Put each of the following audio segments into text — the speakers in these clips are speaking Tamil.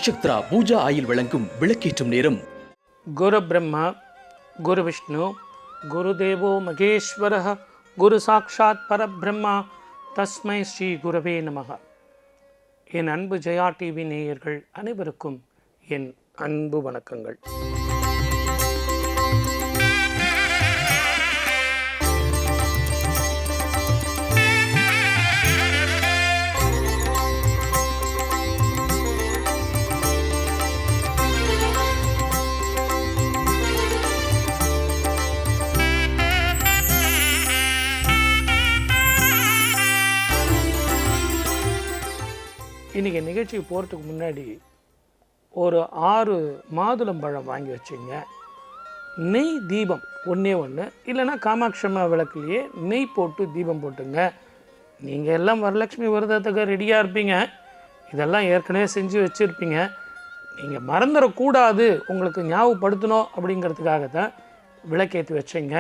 நக்ஷத்ரா பூஜா ஆயில் வழங்கும் விளக்கேற்றும் நேரம். குரு பிரம்மா குரு விஷ்ணு குரு தேவோ மகேஸ்வரः குரு சாக்ஷாத் பரபிரம்மா தஸ்மை ஸ்ரீ குரவே நமக. என் அன்பு ஜெயா டிவி நேயர்கள் அனைவருக்கும் என் அன்பு வணக்கங்கள். இன்றைக்கி நிகழ்ச்சிக்கு போகிறதுக்கு முன்னாடி ஒரு 6 மாதுளம்பழம் வாங்கி வச்சுங்க. நெய் தீபம் ஒன்றே ஒன்று, இல்லைன்னா காமாட்சம்மா விளக்குலையே நெய் போட்டு தீபம் போட்டுங்க. நீங்கள் எல்லாம் வரலட்சுமி விரதத்துக்கு ரெடியாக இருப்பீங்க, இதெல்லாம் ஏற்கனவே செஞ்சு வச்சுருப்பீங்க. நீங்கள் மறந்துடக்கூடாது, உங்களுக்கு ஞாபகப்படுத்தணும் அப்படிங்கிறதுக்காக தான் விளக்கேற்றி வச்சுங்க.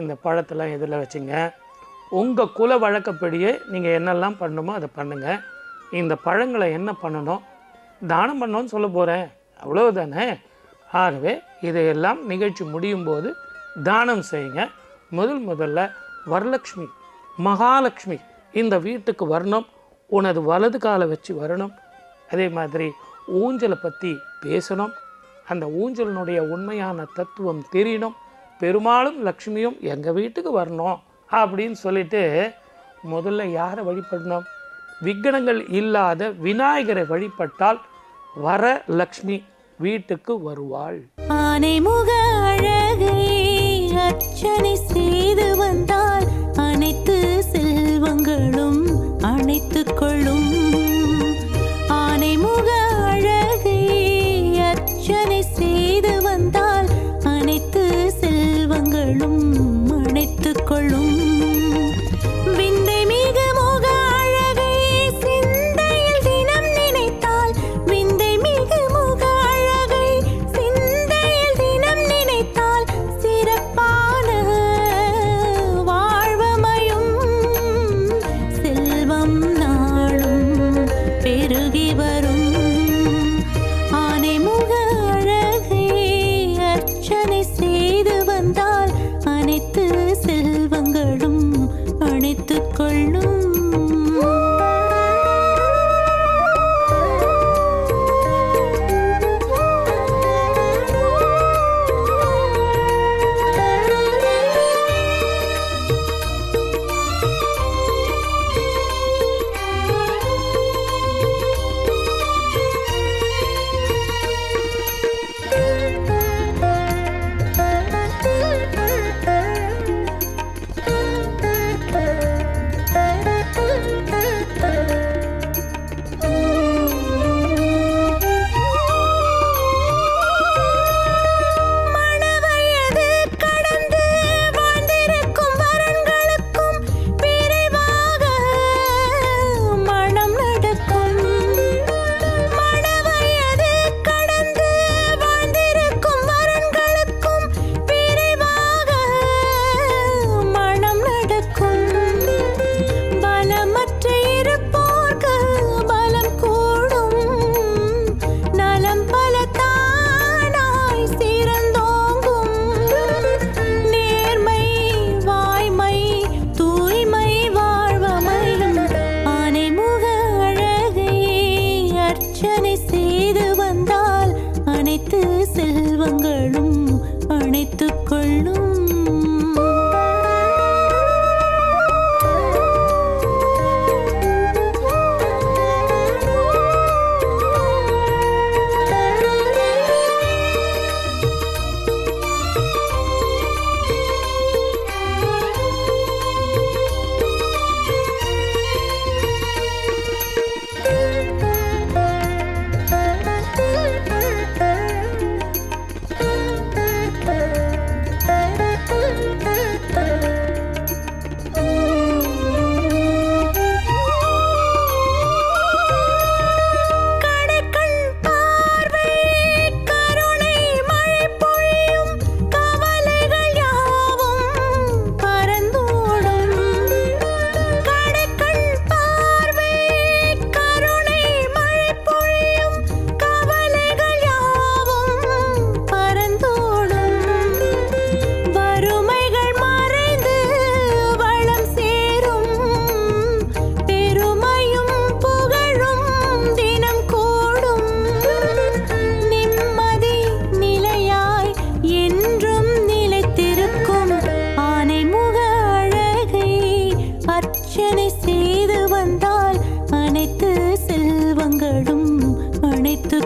இந்த பழத்தெல்லாம் எதில் வச்சுங்க. உங்கள் குல வழக்கப்படியே நீங்கள் என்னெல்லாம் பண்ணணுமோ அதை பண்ணுங்கள். இந்த பழங்களை என்ன பண்ணணும், தானம் பண்ணணும்னு சொல்ல போகிறேன், அவ்வளோதானே. ஆகவே இதையெல்லாம் நிகழ்ச்சி முடியும் போது தானம் செய்யுங்க. முதல்ல வரலட்சுமி மகாலட்சுமி இந்த வீட்டுக்கு வரணும், உனது வலது காலை வச்சு வரணும். அதே மாதிரி ஊஞ்சலை பற்றி பேசணும், அந்த ஊஞ்சலினுடைய உண்மையான தத்துவம் தெரியணும். பெருமாளும் லக்ஷ்மியும் எங்கள் வீட்டுக்கு வரணும் அப்படின்னு சொல்லிட்டு முதல்ல யாரை வழிபடணும்? விக்னங்கள் இல்லாத விநாயகரை வழிபட்டால் வரலக்ஷ்மி வீட்டுக்கு வருவாள். ஆனைமுக அழகை அர்ச்சனை செய்து வந்தால் அனைத்து செல்வங்களும் அணைத்துக் கொள்ளும். ஆனைமுக அழகை அர்ச்சனை செய்து வந்தால் அனைத்து செல்வங்களும் அணைத்துக் கொள்ளும். விந்தை மிக முக அழகை சிந்தையில் தினம் நினைத்தால், விந்தை மிக முக அழகை சிந்தையில் தினம் நினைத்தால் சிறப்பான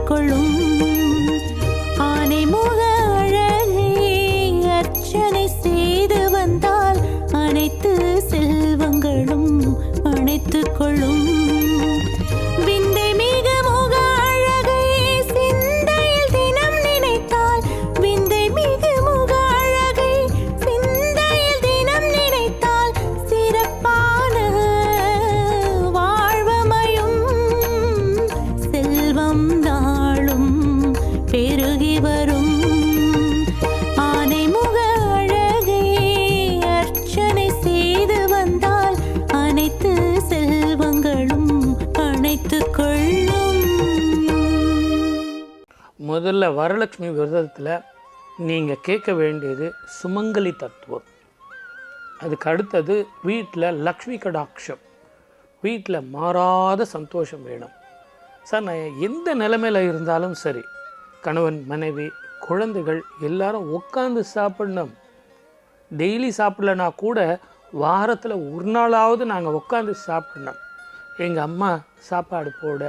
கொள்ளும். ஆனைமுக அழகை அர்ச்சனை செய்து வந்தால் அனைத்து செல்வங்களும் அணைத்துக் கொள்ளும். விந்தை மிகு முக அழகை சிந்தையில் தினம் நினைத்தால், விந்தை மிகு முக அழகை சிந்தையில் தினம் நினைத்தால் சிறப்பான வாழ்வமையும். செல்வம் நாளும் பெருகி வரும். ஆனைமுக அழகை அர்ச்சனை செய்து வந்தால் அனைத்து செல்வங்களும் அணைத்துக் கொள்ளும். முதல்ல வரலட்சுமி விரதத்தில் நீங்கள் கேட்க வேண்டியது சுமங்கலி தத்துவம். அதுக்கு அடுத்தது வீட்டில் லக்ஷ்மி கடாட்சம், வீட்டில் மாறாத சந்தோஷம் வேணும். சார், நான் எந்த நிலைமையில் இருந்தாலும் சரி, கணவன் மனைவி குழந்தைகள் எல்லாரும் உட்காந்து சாப்பிடணும். டெய்லி சாப்பிடலனா கூட வாரத்தில் ஒரு நாளாவது நாங்கள் உட்காந்து சாப்பிடணும். எங்கள் அம்மா சாப்பாடு போட,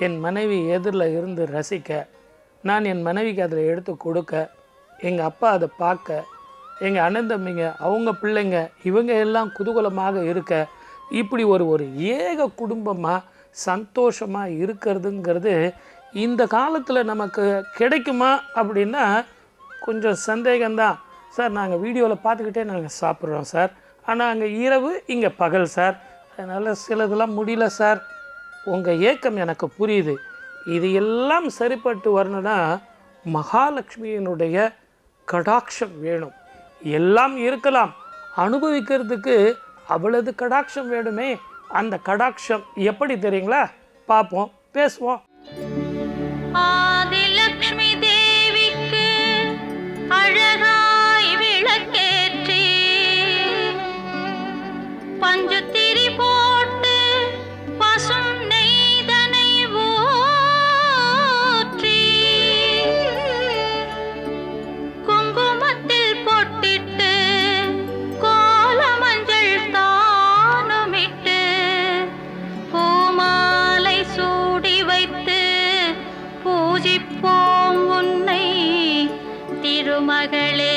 என் மனைவி எதிரில் இருந்து ரசிக்க, நான் என் மனைவிக்கு அதில் எடுத்து கொடுக்க, எங்கள் அப்பா அதை பார்க்க, எங்கள் அண்ணன் தம்பிங்க அவங்க பிள்ளைங்க இவங்க எல்லாம் குதூகலமாக இருக்க, இப்படி ஒரு ஏக குடும்பமாக சந்தோஷமாக இருக்கிறதுங்கிறது இந்த காலத்தில் நமக்கு கிடைக்குமா அப்படின்னா கொஞ்சம் சந்தேகம்தான். சார், நாங்கள் வீடியோவில் பார்த்துக்கிட்டே நாங்கள் சாப்பிட்றோம் சார், ஆனால் அங்கே இரவு இங்கே பகல் சார், அதனால் சிலதெல்லாம் முடியல சார். உங்கள் ஏக்கம் எனக்கு புரியுது. இது எல்லாம் சரிப்பட்டு வரணும்னா மகாலட்சுமியினுடைய கடாட்சம் வேணும். எல்லாம் இருக்கலாம், அனுபவிக்கிறதுக்கு அவளது கடாட்சம் வேணுமே. அந்த கடாட்சம் எப்படி தெரியுங்களா? பார்ப்போம், பேசுவோம். ஆதிலக்ஷ்மி தேவிக்கு அழகாய் விளக்கேற்றி பஞ்சுத்திரி போட்டு பசும் நெய்தனை ஊற்றி குங்குமத்தில் பொட்டிட்டு கோல மஞ்சள் தானுமிட்டு பூமாலை சூடி வைத்து பூஜிப்போம் உன்னை திருமகளே.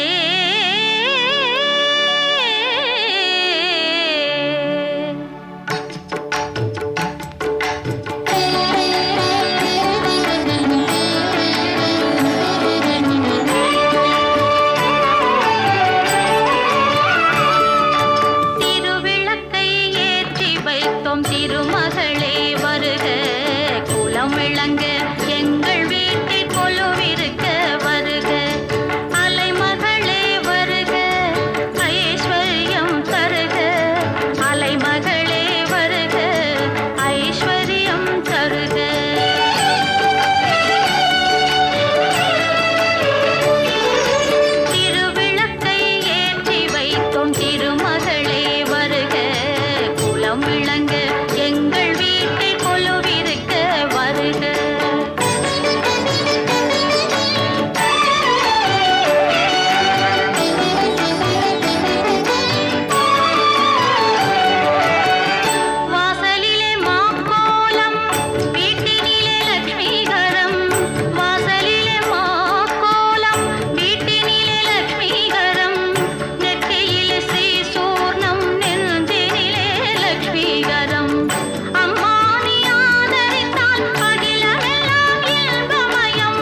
திருவிளக்கை ஏற்றி வைத்தோம் திருமகளே வருக, குலம் விளங்க எங்கள் வீட்டில் கொலுவிருக்க வருக. அலைமகளே வருக, ஐஸ்வர்யம் தருக. அலைமகளே வருக, ஐஸ்வர்யம் தருக. திருவிளக்கை ஏற்றி வைத்தோம் திருமகளே வருக, குலம் விளங்க எங்கள் வீட்டில் கொலுவிருக்க வருக. வாசலிலே மாக்கோலம், வீட்டினிலே லக்ஷ்மிகரம். வாசலிலே மாக்கோலம், வீட்டினிலே லக்ஷ்மிகரம். நெற்றியிலே ஸ்ரீசூர்ணம், நெஞ்சினிலே லக்ஷ்மிகரம். அம்மா நீ ஆதரித்தால் அகிலமெல்லாம் இன்பமயம்.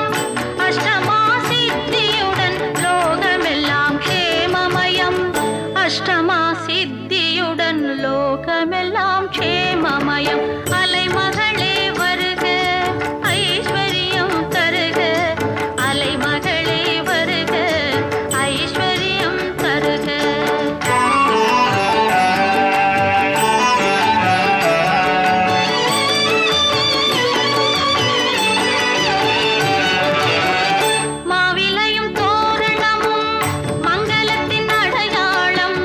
அஷ்டமா சித்தியுடன் லோகமெல்லாம் க்ஷேமமயம். அஷ்டமா சித்தியுடன் லோகமெல்லாம் க்ஷேமமயம். அலைமகளே வருக, ஐஸ்வர்யம் தருக. அலைமகளே வருக, ஐஸ்வர்யம் தருக. மாவிலையும் தோரணமும் மங்களத்தின் அடையாளம்.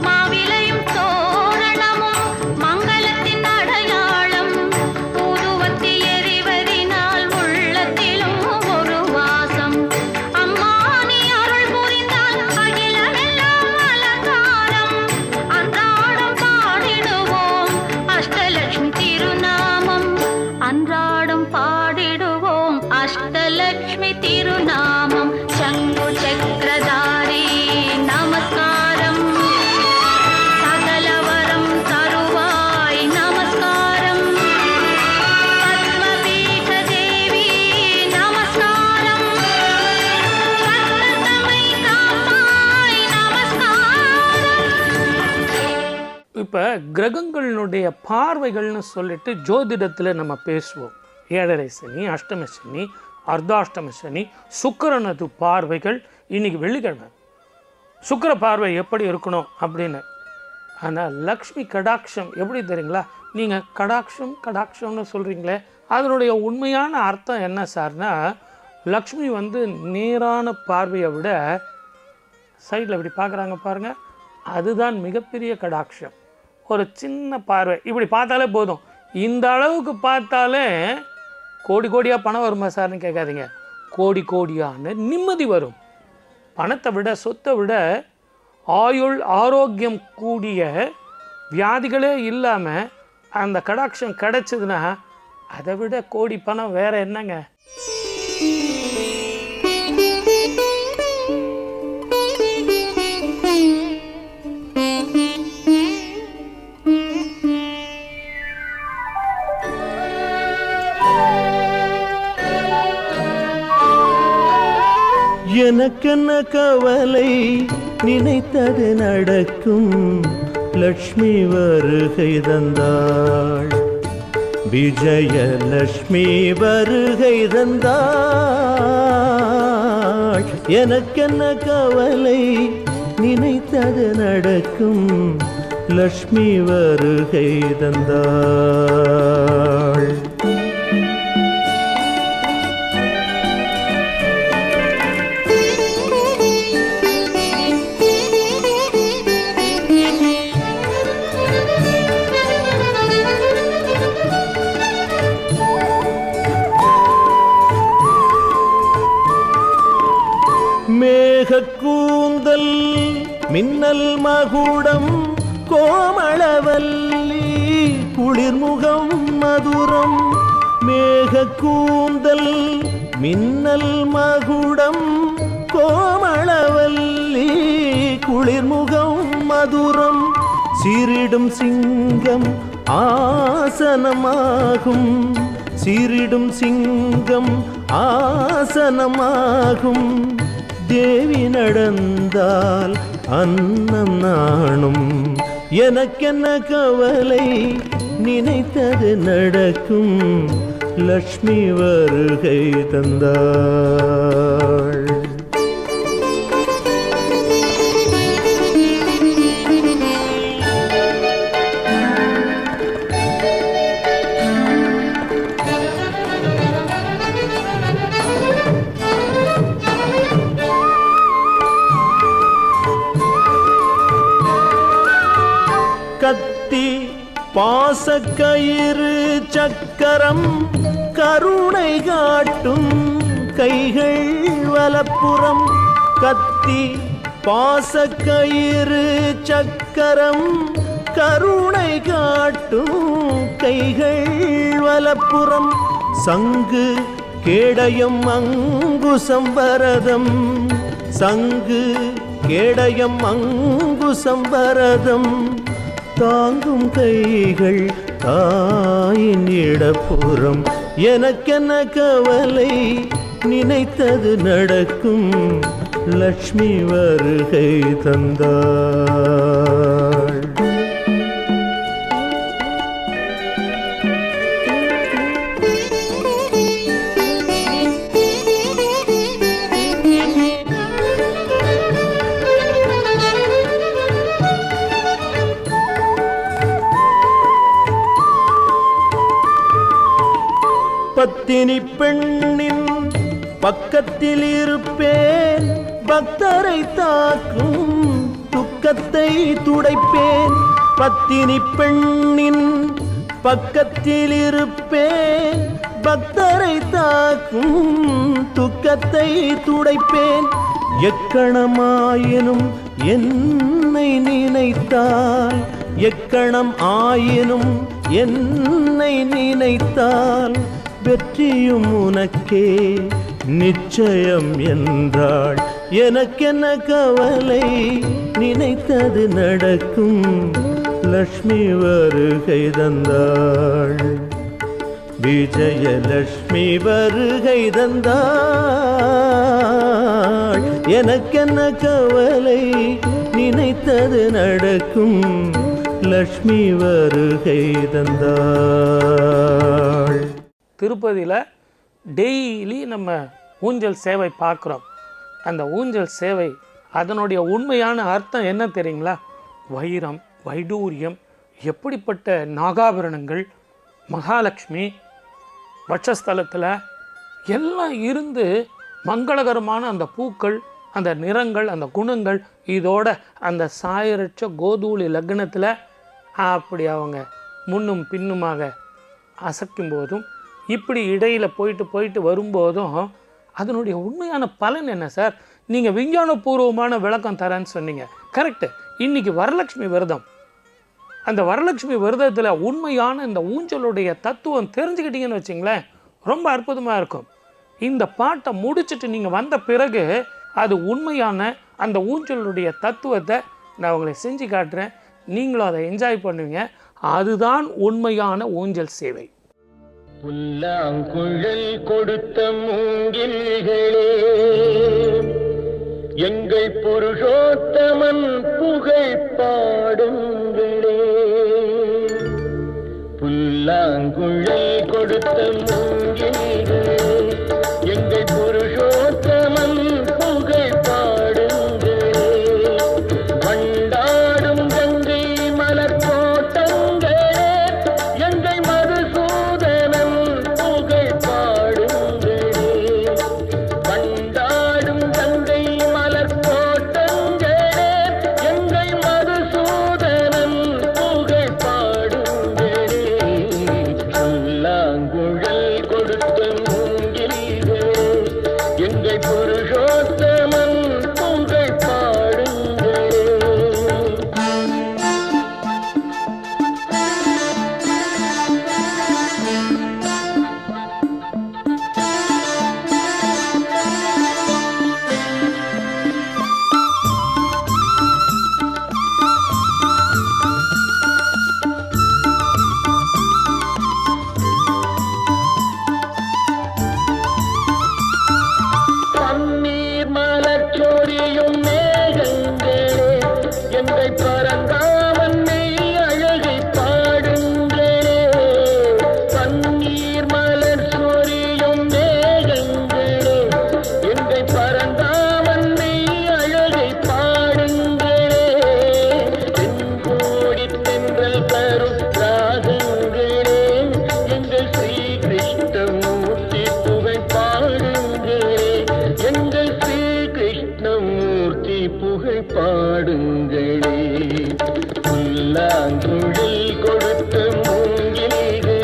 மாவிலையும் தோரணமும் மங்களத்தின் அடையாளம். ஊதுவத்தி இப்போ கிரகங்களினுடைய பார்வைகள்னு சொல்லிட்டு ஜோதிடத்தில் நம்ம பேசுவோம். 7.5 சனி, அஷ்டம சனி, அர்த்தாஷ்டம சனி, சுக்கிரனது பார்வைகள். இன்றைக்கி வெள்ளிக்கிழமை சுக்கிர பார்வை எப்படி இருக்கணும் அப்படின்னு. ஆனால் லக்ஷ்மி கடாட்சம் எப்படி தெரியுங்களா? நீங்கள் கடாட்சம்னு சொல்கிறீங்களே, அதனுடைய உண்மையான அர்த்தம் என்ன சார்னா, லக்ஷ்மி நேரான பார்வையை விட சைடில் இப்படி பார்க்குறாங்க பாருங்கள், அதுதான் மிகப்பெரிய கடாட்சம். ஒரு சின்ன பார்வை இப்படி பார்த்தாலே போதும். இந்த அளவுக்கு பார்த்தாலே கோடி கோடியாக பணம் வருமா சார்னு கேட்காதீங்க, கோடி கோடியான நிம்மதி வரும். பணத்தை விட, சொத்தை விட, ஆயுள் ஆரோக்கியம் கூடிய வியாதிகளே இல்லாமல் அந்த கடாட்சம் கிடைச்சதுன்னா அதை விட கோடி பணம் வேற என்னங்க? எனக்கென்ன கவலை, நினைத்தது நடக்கும். லக்ஷ்மி வருகை தந்தாள், விஜயலக்ஷ்மி வருகை தந்தாள். எனக்கென்ன கவலை, நினைத்தது நடக்கும். லக்ஷ்மி வருகை தந்தாள். கூந்தல் மின்னல் மகுடம் கோமளவல்லி குளிர்முகம் மதுரம். மேக கூந்தல் மின்னல் மகுடம் கோமளவல்லி குளிர்முகம் மதுரம். சீரிடும் சிங்கம் ஆசனமாகும், சீரிடும் சிங்கம் ஆசனமாகும். தேவி நடந்தால் அன்னம் நாணும். எனக்கென்ன கவலை, நினைத்தது நடக்கும். லக்ஷ்மி வருகை தந்தாள். கத்தி பாசக்கயிறு சக்கரம் கருணை காட்டும் கைகள் வலப்புறம். கத்தி பாசக்கயிறு சக்கரம் கருணை காட்டும் கைகள் வலப்புறம். சங்கு கேடயம் அங்குசம் வரதம், சங்கு கேடயம் அங்குசம் வரதம். தாங்கும் கைகள் தாயின் இடப்புறம். எனக்கென்ன கவலை, நினைத்தது நடக்கும். லக்ஷ்மி வருகை தந்தாள். பத்தினி பெண்ணின் பக்கத்தில் இருப்பேன், பக்தரை தாக்கும் துக்கத்தை துடைப்பேன். பத்தினி பெண்ணின் பக்கத்தில் இருப்பேன், பக்தரை தாக்கும் துக்கத்தை துடைப்பேன். எக்கணமாயினும் என்னை நினைத்தால், எக்கணம் ஆயினும் என்னை நினைத்தால் வெற்றியும் உனக்கே நிச்சயம் என்றாள். எனக்கென்ன கவலை, நினைத்தது நடக்கும். லக்ஷ்மி வருகை தந்தாள், விஜயலக்ஷ்மி வருகை தந்தாள். எனக்கென்ன கவலை, நினைத்தது நடக்கும். லக்ஷ்மி வருகை தந்தாள். திருப்பதியில் டெய்லி நம்ம ஊஞ்சல் சேவை பார்க்குறோம். அந்த ஊஞ்சல் சேவை அதனுடைய உண்மையான அர்த்தம் என்ன தெரியுங்களா? வைரம், வைடூரியம், எப்படிப்பட்ட நாகாபரணங்கள், மகாலட்சுமி வட்சஸ்தலத்தில் எல்லாம் இருந்து மங்களகரமான அந்த பூக்கள், அந்த நிறங்கள், அந்த குணங்கள், இதோட அந்த சாயரட்ச கோதூளி லக்னத்தில் அப்படி அவங்க முன்னும் பின்னுமாக அசைக்கும் போதும், இப்படி இடையில் போயிட்டு வரும்போதும் அதனுடைய உண்மையான பலன் என்ன சார்? நீங்கள் விஞ்ஞானபூர்வமான விளக்கம் தரேன்னு சொன்னீங்க, கரெக்டு. இன்றைக்கி வரலட்சுமி விரதம். அந்த வரலட்சுமி விரதத்தில் உண்மையான இந்த ஊஞ்சலுடைய தத்துவம் தெரிஞ்சுக்கிட்டீங்கன்னு வச்சிங்களேன், ரொம்ப அற்புதமாக இருக்கும். இந்த பாட்டை முடிச்சுட்டு நீங்கள் வந்த பிறகு அது உண்மையான அந்த ஊஞ்சலுடைய தத்துவத்தை நான் உங்களை செஞ்சு காட்டுறேன். நீங்களும் அதை என்ஜாய் பண்ணுவீங்க. அதுதான் உண்மையான ஊஞ்சல் சேவை. புல்லாங்குழல் கொடுத்த மூங்கில்களே, எங்கள் புருஷோத்தமன் புகழ் பாடுங்களே. புல்லாங்குழல் கொடுத்த மூங்கில்களே, எங்கள் புருஷோத்தமன் புகழ் பாடுங்களே. வண்டாடும் கங்கை மலர் கோட்டங்களே, எங்கள் மதுசூதனன் புகழ் பாடுங்களே. வண்டாடும் கங்கை மலர் கோட்டங்களே, எங்கள் மதுசூதனன் புகழ் பாடுங்களே. புல்லாங்குழல் கொடுத்த மூங்கில்களே, எங்கள் புருஷோத்தமன் புகழ் பாடுங்களே. பன்னீர் மலர் சொரியும் மேகங்களே, எங்கள் பரந்தாமன் மெய் அழகை பாடுங்களே. பன்னீர் மலர் சொரியும் மேகங்களே, எங்கள் பரந்தாமன் மெய் அழகை பாடுங்களே. தென்கோடி தென்றல் தரும் ராகங்களே, எங்கள் ஸ்ரீ கிருஷ்ணமூர்த்தி புகழ் பாடுங்களே. எங்கள் ஸ்ரீ கிருஷ்ணமூர்த்தி புகழ் பாடுங்களே. புல்லாங்குழல் கொடுத்த மூங்கில்களே,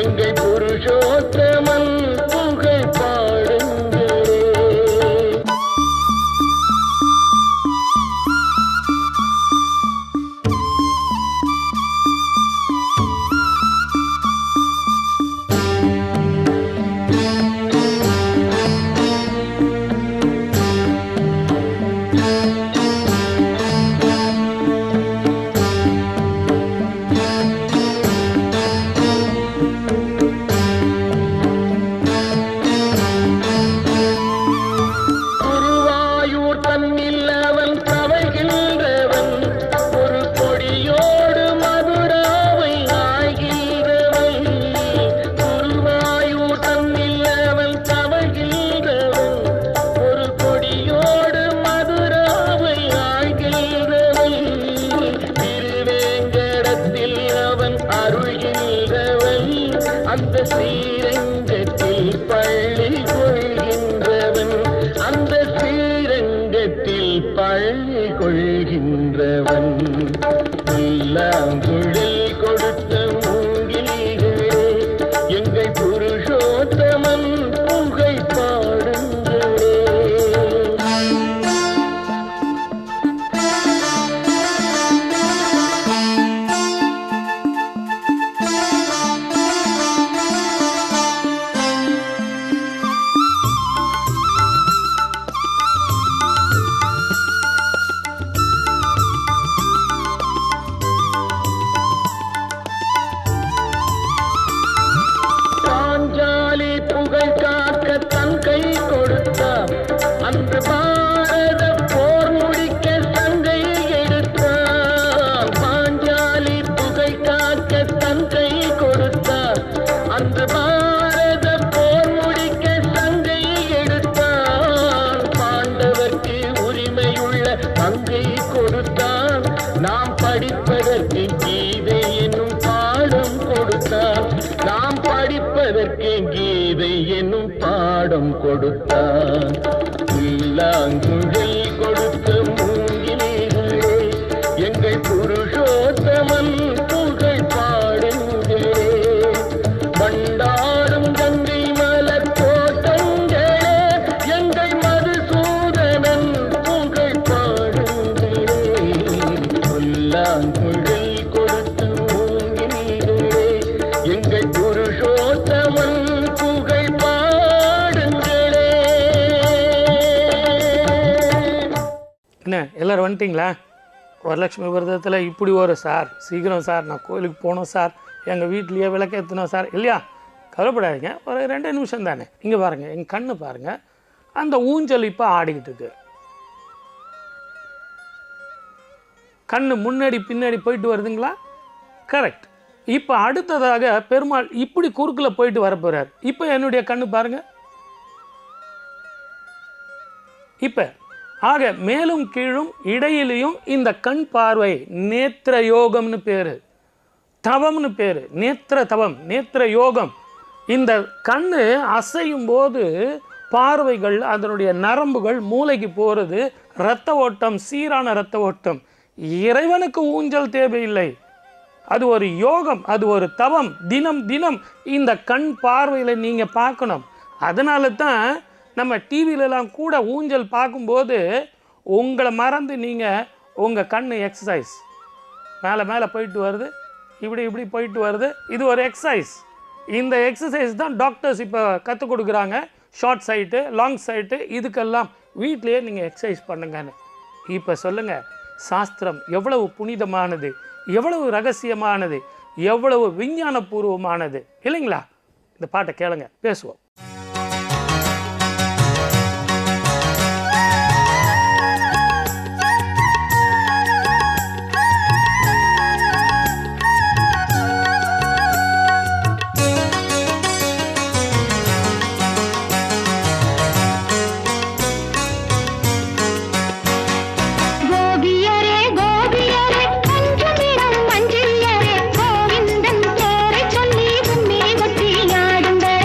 எங்கள் புருஷோத்தமன் புகழ் பாடுங்களே. குருவாயூர் தன்னில் அவன் தவழ்கின்றவன், ஒரு கொடியோடு மதுராவை ஆழ்கின்றவன். குருவாயூர் தன்னில் அவன் தவழ்கின்றவன், ஒரு கொடியோடு மதுராவை ஆழ்கின்றவன். திருவேங்கடத்தில் அவன் அருள்கின்றவன், அந்த ஸ்ரீரங்கத்தில் பள்ளி கொள்கின்றவன். அந்த ஸ்ரீரங்கத்தில் பள்ளி கொள்கின்றவன். புல்லாங்குழல் கொடுத்த மூங்கில்களே, எங்கள் புருஷோத்தமன் புகழ் பாடுங்களே. நாம் படிப்பதற்கு கீதை என்னும் பாடம் கொடுத்தார். நாம் படிப்பதற்கு கீதை என்னும் பாடம் கொடுத்தார். புல்லாங்குழல் கொடுத்த மூங்கிலே எங்கள் புருஷோத்தமன் புகழ் பாடுங்களே. பண்டாடும் கங்கை மலர் தோட்டங்களே எங்கள் மதுசூதனன் புகழ் பாடுங்களே. புல்லாங்குழல் கொடுத்த மூங்கிலே எங்கள் புருஷோத்தமன் புகழ் பாடுங்களே. என்ன எல்லாரும் வந்துட்டிங்களா? வரலட்சுமி விரதத்தில் இப்படி ஒரு சார், சீக்கிரம் சார், நான் கோயிலுக்கு போகணும் சார், எங்கள் வீட்லேயே விளக்கேற்றணும் சார், இல்லையா? கவலைப்படாதீங்க, ஒரு 2 நிமிஷம் தானே. இங்கே பாருங்கள், எங்கள் கண்ணு பாருங்கள், அந்த ஊஞ்சல் இப்போ ஆடிக்கிட்டு இருக்கு. கண்ணு முன்னாடி பின்னாடி போயிட்டு வருதுங்களா? கரெக்ட். இப்போ அடுத்ததாக பெருமாள் இப்படி குறுக்கில் போயிட்டு வர போகிறார். இப்போ என்னுடைய கண்ணு பாருங்கள். இப்போ ஆக மேலும் கீழும் இடையிலையும் இந்த கண் பார்வை நேத்திர யோகம்னு பேர், தவம்னு பேர். நேத்திர தவம், நேத்திர யோகம். இந்த கண்ணு அசையும் போது பார்வைகள், அதனுடைய நரம்புகள் மூளைக்கு போகிறது, இரத்த ஓட்டம், சீரான இரத்த ஓட்டம். இறைவனுக்கு ஊஞ்சல் தேவையில்லை, அது ஒரு யோகம், அது ஒரு தவம். தினம் தினம் இந்த கண் பார்வையில் நீங்கள் பார்க்கணும். அதனால தான் நம்ம டிவிலலாம் கூட ஊஞ்சல் பார்க்கும்போது உங்களை மறந்து நீங்கள் உங்கள் கண் எக்ஸசைஸ் மேலே மேலே போயிட்டு வருது, இப்படி இப்படி போயிட்டு வருது. இது ஒரு எக்ஸசைஸ். இந்த எக்ஸசைஸ் தான் டாக்டர்ஸ் இப்போ கற்றுக் கொடுக்குறாங்க. ஷார்ட் சைட்டு, லாங் சைட்டு, இதுக்கெல்லாம் வீட்டிலையே நீங்கள் எக்ஸசைஸ் பண்ணுங்கன்னு. இப்போ சொல்லுங்கள், சாஸ்திரம் எவ்வளவு புனிதமானது, எவ்வளவு ரகசியமானது, எவ்வளவு விஞ்ஞானபூர்வமானது இல்லைங்களா? இந்த பாட்டை கேளுங்க, பேசுவோம். கோவிந்தன் பேரை சொல்லி கும்மி கொட்டி ஆடுங்களே.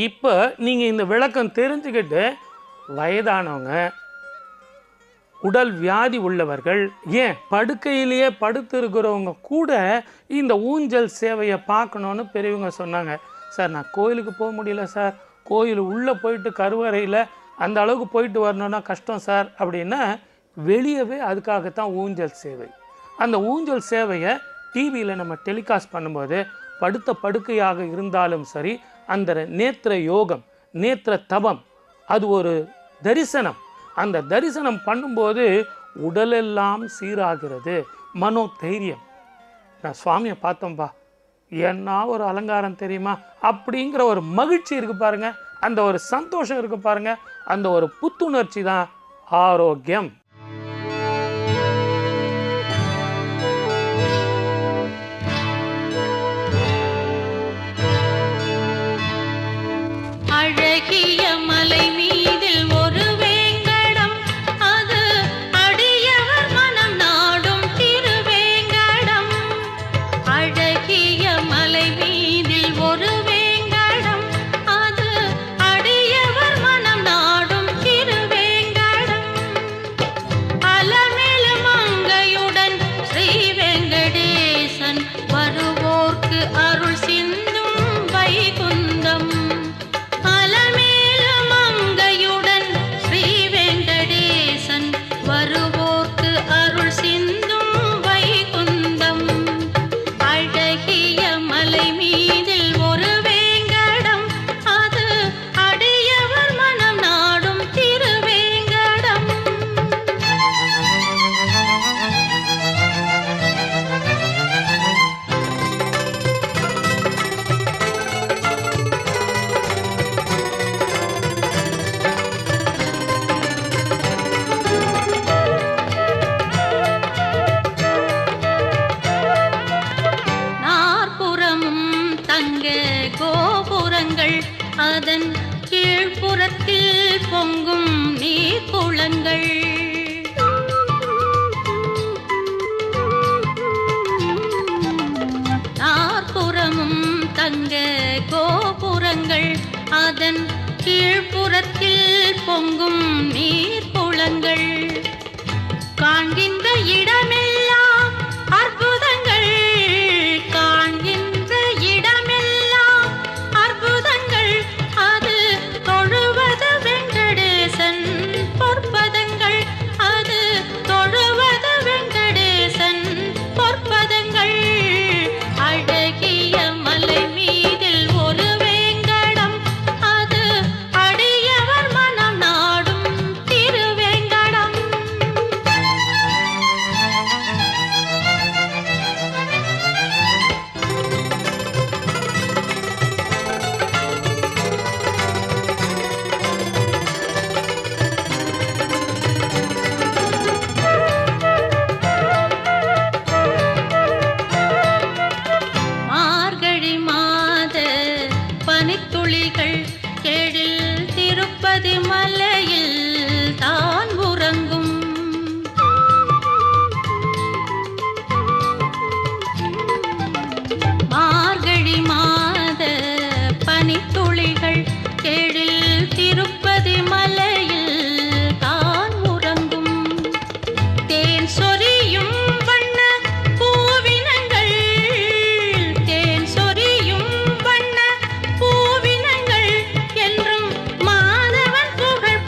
இப்போ நீங்கள் இந்த விளக்கம் தெரிஞ்சுக்கிட்டு வயதானவங்க, உடல் வியாதி உள்ளவர்கள், ஏன் படுக்கையிலேயே படுத்திருக்கிறவங்க கூட இந்த ஊஞ்சல் சேவையை பார்க்கணுன்னு பெரியவங்க சொன்னாங்க. சார் நான் கோயிலுக்கு போக முடியல சார், கோயில் உள்ளே போயிட்டு கருவறையில் அந்த அளவுக்கு போயிட்டு வரணுன்னா கஷ்டம் சார் அப்படின்னா வெளியவே அதுக்காகத்தான் ஊஞ்சல் சேவை. அந்த ஊஞ்சல் சேவையை டிவியில் நம்ம டெலிகாஸ்ட் பண்ணும்போது படுத்த படுக்கையாக இருந்தாலும் சரி, அந்த நேத்திர யோகம், நேத்திர தபம், அது ஒரு தரிசனம். அந்த தரிசனம் பண்ணும்போது உடலெல்லாம் சீராகிறது, மனோ தைரியம். நான் சுவாமியை பார்த்தோம்பா, என்ன ஒரு அலங்காரம் தெரியுமா அப்படிங்கிற ஒரு மகிழ்ச்சி இருக்குது பாருங்க, அந்த ஒரு சந்தோஷம் இருக்குது பாருங்க, அந்த ஒரு புத்துணர்ச்சி தான் ஆரோக்கியம். அழகிய மலை மீதில் ஒரு வேங்கடம், அது அடியவர் மனம் நாடும் திருவேங்கடம். அழகிய மலை மீதில் ஒரு வேங்கடம், அது அடியவர் மனம் நாடும் திருவேங்கடம். அலமேலு மங்கையுடன் ஸ்ரீ வெங்கடேசன் வருவோர்க்கு அருள் சிந்தும் வைகுந்தம். அலமேலு மங்கையுடன் ஸ்ரீ வெங்கடேசன் வருவோர்க்கு அருள் சிந்தும் வைகுந்தம். அழகிய மலை மீதில் ஒரு வேங்கடம், அது அடியவர் மனம் நாடும் திருவேங்கடம். நாற்புறமும் தங்க கோபுரங்கள், அதன் கீழ்ப்புறத்தில் பொங்கும் நீர்க்குளங்கள். நாற்புறமும் தங்க கோபுரங்கள், அதன் கீழ்ப்புறத்தில் பொங்கும் நீர்க்குளங்கள். காண்கின்ற இடமெல்லாம் அற்புதங்கள், காண்கின்ற இடமெல்லாம் அற்புதங்கள். அது தொழுவது வெங்கடேசன் பொற்பதங்கள், அது தொழுவது வெங்கடேசன் பொற்பதங்கள். அழகிய மலை மீதில் ஒரு வேங்கடம், அது அடியவர் மனம் நாடும் திருவேங்கடம். மார்கழி மாத பனித்துளிகள் கேழில் திருப்பதி மலையில் தான் உறங்கும். மார்கழி மாத பனித்துளிகள் கேழில் திருப்பதி மலையில் தான் உறங்கும். தேன் சொரியும் வண்ண பூவினங்கள், தேன் சொரியும் வண்ண பூவினங்கள் என்றும் மாதவன் புகழ்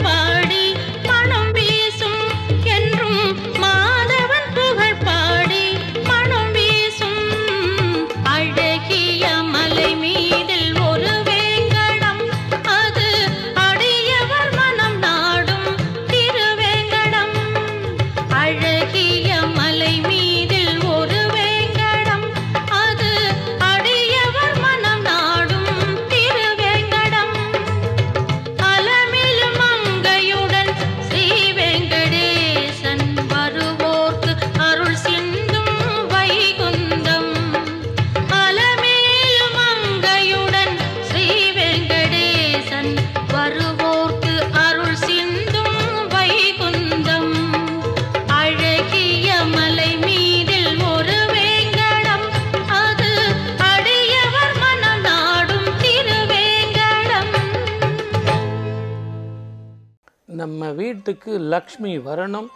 நம்ம வீட்டுக்கு லக்ஷ்மி வரணும்,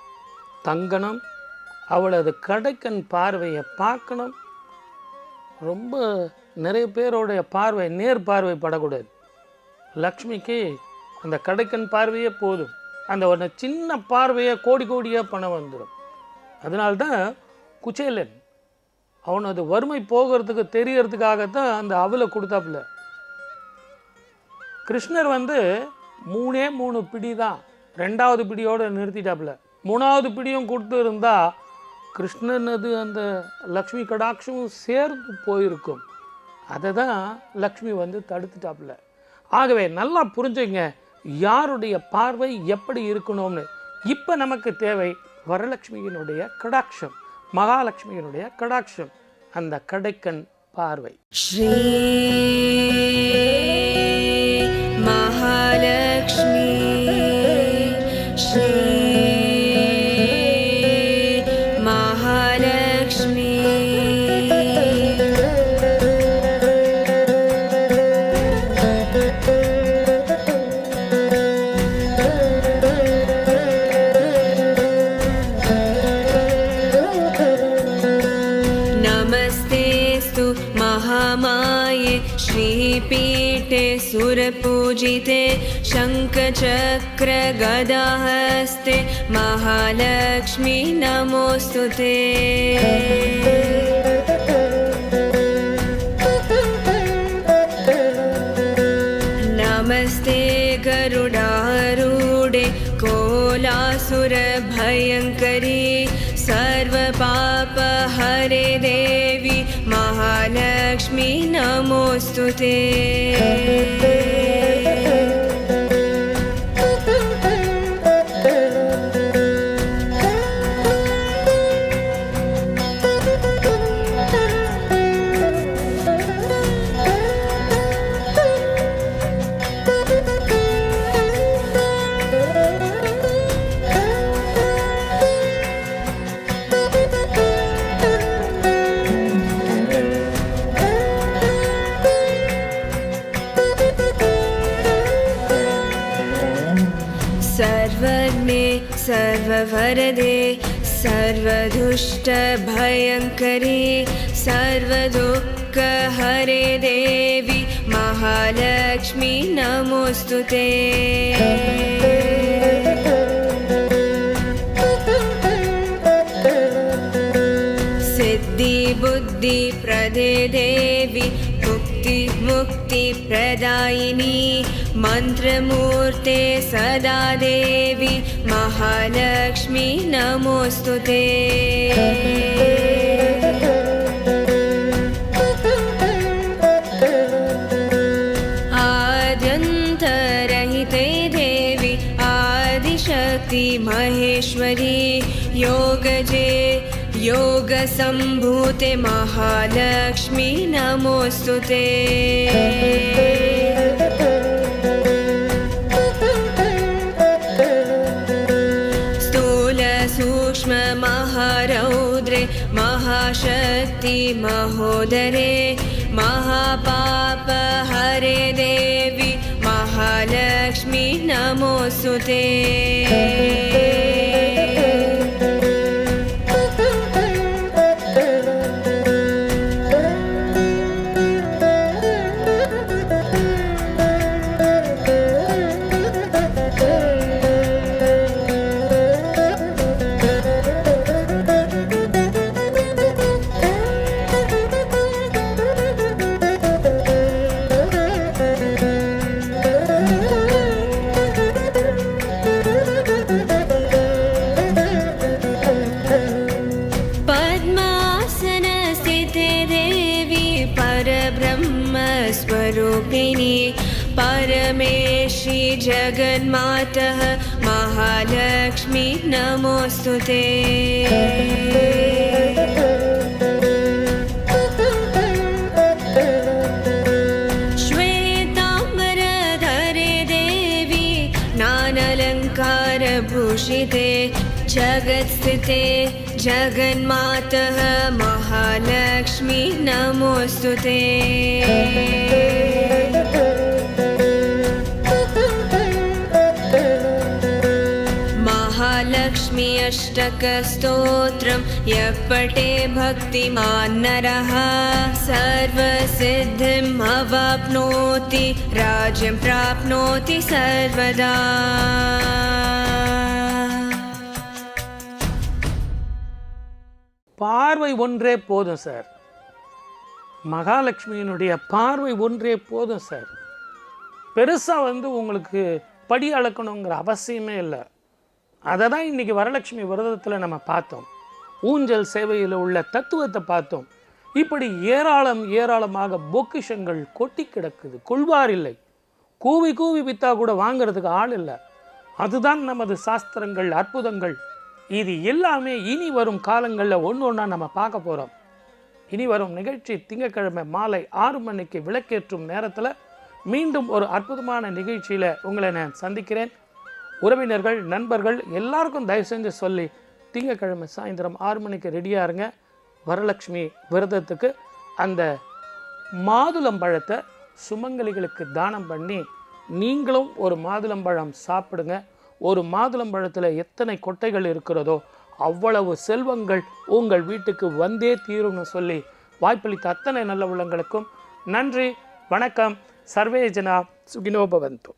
தங்கணும், அவளது கடைக்கண் பார்வையை பார்க்கணும். ரொம்ப நிறைய பேரோடைய பார்வை நேர் பார்வை படக்கூடாது. லக்ஷ்மிக்கு அந்த கடைக்கண் பார்வையே போதும். அந்த ஒரு சின்ன பார்வையை கோடி கோடியாக பணம் வந்துடும். அதனால்தான் குச்சேலன் அவனது வறுமை போகிறதுக்கு தெரியறதுக்காகத்தான் அந்த அவலை கொடுத்தாப்புல. கிருஷ்ணர் 3 பிடி தான், 2வது பிடியோடு நிறுத்திட்டாப்புல. 3வது பிடியும் கொடுத்து இருந்தா கிருஷ்ணனது அந்த லக்ஷ்மி கடாட்சமும் சேர்ந்து போயிருக்கும். அதை தான் லக்ஷ்மி தடுத்துட்டாப்புல. ஆகவே நல்லா புரிஞ்சுங்க யாருடைய பார்வை எப்படி இருக்கணும்னு. இப்போ நமக்கு தேவை வரலட்சுமியினுடைய கடாட்சம், மகாலட்சுமியினுடைய கடாட்சம், அந்த கடைக்கண் பார்வை. ஸ்ரீ மகாலட்சுமி ஸ்ரீ மகாலட்சுமி नमस्तेस्तु महामाये श्रीपीठे सुरपूजिते शङ्खचक्रगदाहस्ते महालक्ष्मी नमोऽस्तु ते। नमस्ते गरुडारूढे कोलासुरभयङ्करी सर्वपापहरे देवी महालक्ष्मी नमोऽस्तु ते। सर्वज्ञे सर्ववरदे सर्वदुष्टभयङ्करी सर्वदुःखहरे देवी महालक्ष्मी नमोऽस्तु ते। सिद्धिबुद्धिप्रदे देवी मुक्तिप्रदायिनी मन्त्रमूर्ते सदा देवी महालक्ष्मी नमोऽस्तु ते। आद्यन्तरहिते देवी आदिशक्ति महेश्वरी योगजे योगसम्भूते महालक्ष्मी नमोऽस्तु ते। स्थूलसूक्ष्म महारौद्रे महाशक्ति महोदरे महापापहरे देवी महालक्ष्मी नमोऽस्तु ते। स्वरूपिणी परमेशी जगन्मातः महालक्ष्मी नमोऽस्तु ते। श्वेताम्बरधरे देवी नानालङ्कारभूषिते जगत्स्थिते जगन्मातः महालक्ष्मी नमोऽस्तु ते। अष्टकस्तोत्रं यः पठे भक्तिमान् नरः सर्वसिद्धिम् अवाप्नोति राज्यं प्राप्नोति सर्वदा. பார்வை ஒன்றே போதும் சார். மகாலட்சுமியினுடைய பார்வை ஒன்றே போதும் சார். பெருசாக உங்களுக்கு படி அளக்கணுங்கிற அவசியமே இல்லை. அதை தான் இன்றைக்கி வரலட்சுமி விரதத்தில் நம்ம பார்த்தோம். ஊஞ்சல் சேவையில் உள்ள தத்துவத்தை பார்த்தோம். இப்படி ஏராளமாக பொக்கிஷங்கள் கொட்டி கிடக்குது. கொள்வார் இல்லை. கூவி கூவி விற்றா கூட வாங்கிறதுக்கு ஆள் இல்லை. அதுதான் நமது சாஸ்திரங்கள், அற்புதங்கள். இது எல்லாமே இனி வரும் காலங்களில் ஒன்று ஒன்றா நம்ம பார்க்க போகிறோம். இனி வரும் நிகழ்ச்சி திங்கட்கிழமை மாலை 6 மணிக்கு விளக்கேற்றும் நேரத்தில் மீண்டும் ஒரு அற்புதமான நிகழ்ச்சியில் உங்களை நான் சந்திக்கிறேன். உறவினர்கள், நண்பர்கள் எல்லாருக்கும் தயவு செஞ்சு சொல்லி திங்கட்கிழமை சாயந்தரம் 6 மணிக்கு ரெடியாக இருங்க. வரலட்சுமி விரதத்துக்கு அந்த மாதுளம்பழத்தை சுமங்கலிகளுக்கு தானம் பண்ணி நீங்களும் ஒரு மாதுளம்பழம் சாப்பிடுங்க. ஒரு மாதுளம்பழத்தில் எத்தனை கொட்டைகள் இருக்கிறதோ அவ்வளவு செல்வங்கள் உங்கள் வீட்டுக்கு வந்தே தீரும்னு சொல்லி வாய்ப்பளித்த அத்தனை நல்ல உள்ளங்களுக்கும் நன்றி. வணக்கம். சர்வே ஜனா சுகினோ பவந்து.